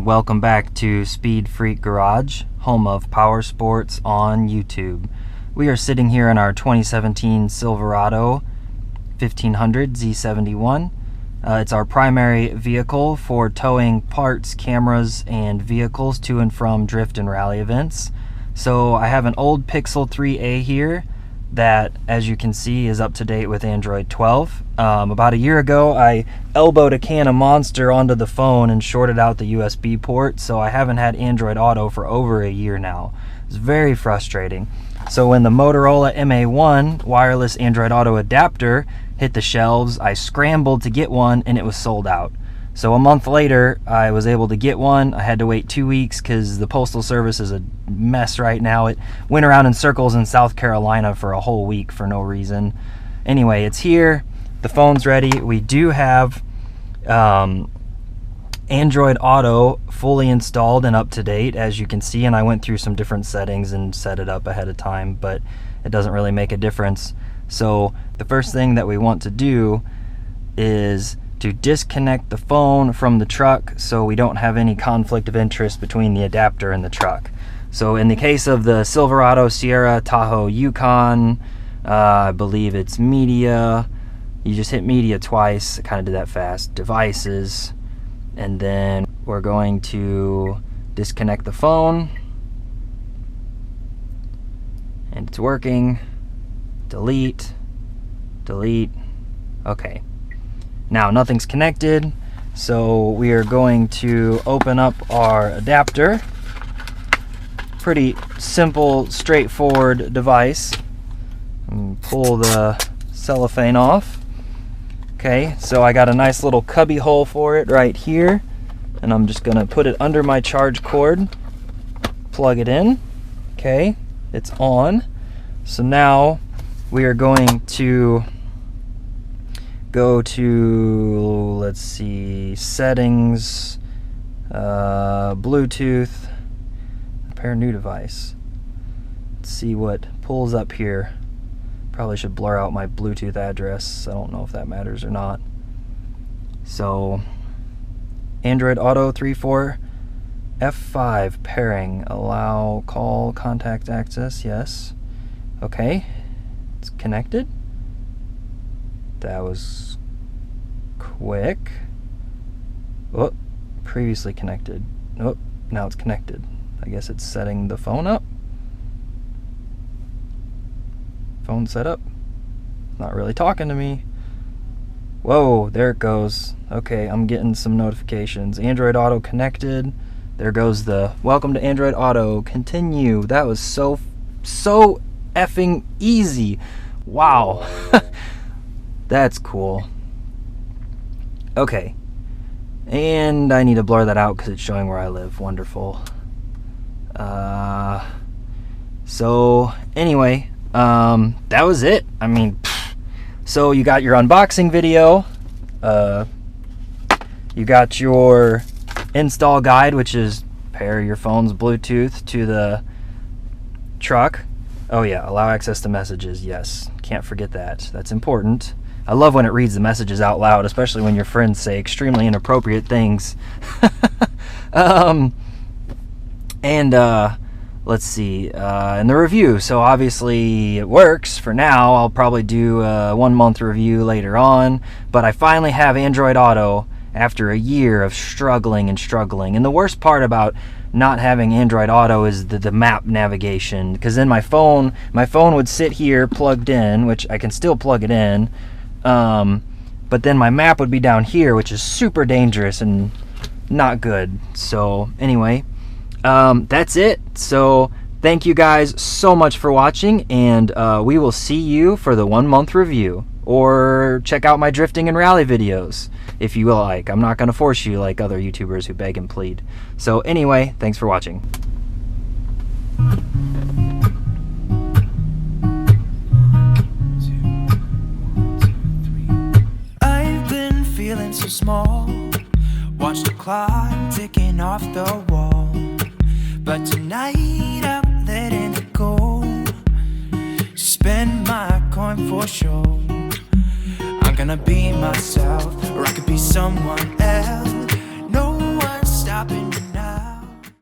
welcome back to Speed Freak Garage, home of power sports on YouTube. We are sitting here in our 2017 Silverado 1500 Z71. It's our primary vehicle for towing parts, cameras, and vehicles to and from drift and rally events. So I have an old Pixel 3a here that, as you can see, is up to date with Android 12. About a year ago, I elbowed a can of Monster onto the phone and shorted out the USB port, so I haven't had Android Auto for over a year now. It's very frustrating. So when the Motorola MA1 wireless Android Auto adapter hit the shelves, I scrambled to get one and it was sold out. So a month later, I was able to get one. I had to wait 2 weeks because the Postal Service is a mess right now. It went around in circles in South Carolina for a whole week for no reason. Anyway, it's here. The phone's ready. We do have Android Auto fully installed and up to date, as you can see, and I went through some different settings and set it up ahead of time, but it doesn't really make a difference. So the first thing that we want to do is to disconnect the phone from the truck so we don't have any conflict of interest between the adapter and the truck. So in the case of the Silverado, Sierra, Tahoe, Yukon, I believe it's media. You just hit media twice. I kind of did that fast. Devices, and then we're going to disconnect the phone, and it's working. Delete, delete. Okay. Now nothing's connected, so we are going to open up our adapter. Pretty simple, straightforward device. And pull the cellophane off. Okay, so I got a nice little cubby hole for it right here, and I'm just gonna put it under my charge cord, plug it in. Okay, it's on. So now we are going to go to, let's see, settings, Bluetooth, pair new device. Let's see what pulls up here. Probably should blur out my Bluetooth address. I don't know if that matters or not. So Android Auto 3.4 F5 pairing, allow call contact access, yes. Okay, it's connected. That was quick. Oh, previously connected. Oh, now it's connected. I guess it's setting the phone up. Phone set up. Not really talking to me. Whoa, there it goes. Okay, I'm getting some notifications. Android Auto connected. There goes the welcome to Android Auto. Continue. That was so effing easy. Wow. That's cool. Okay. And I need to blur that out because it's showing where I live. Wonderful. So anyway, that was it. I mean, so you got your unboxing video. You got your install guide, which is pair your phone's Bluetooth to the truck. Oh yeah, allow access to messages. Yes, can't forget that. That's important. I love when it reads the messages out loud, especially when your friends say extremely inappropriate things. Let's see, and the review. So obviously it works for now. I'll probably do a 1 month review later on, but I finally have Android Auto after a year of struggling. And the worst part about not having Android Auto is the map navigation, because then my phone would sit here plugged in, which I can still plug it in, but then my map would be down here, which is super dangerous and not good. So anyway, that's it. So thank you guys so much for watching, and we will see you for the 1 month review, or check out my drifting and rally videos if you like. I'm not going to force you like other YouTubers who beg and plead. So anyway, thanks for watching. I've been feeling so small, watch the clock ticking off the wall, but tonight I'm letting it go. Spend my coin for sure. I'm gonna be myself, or I could be someone else.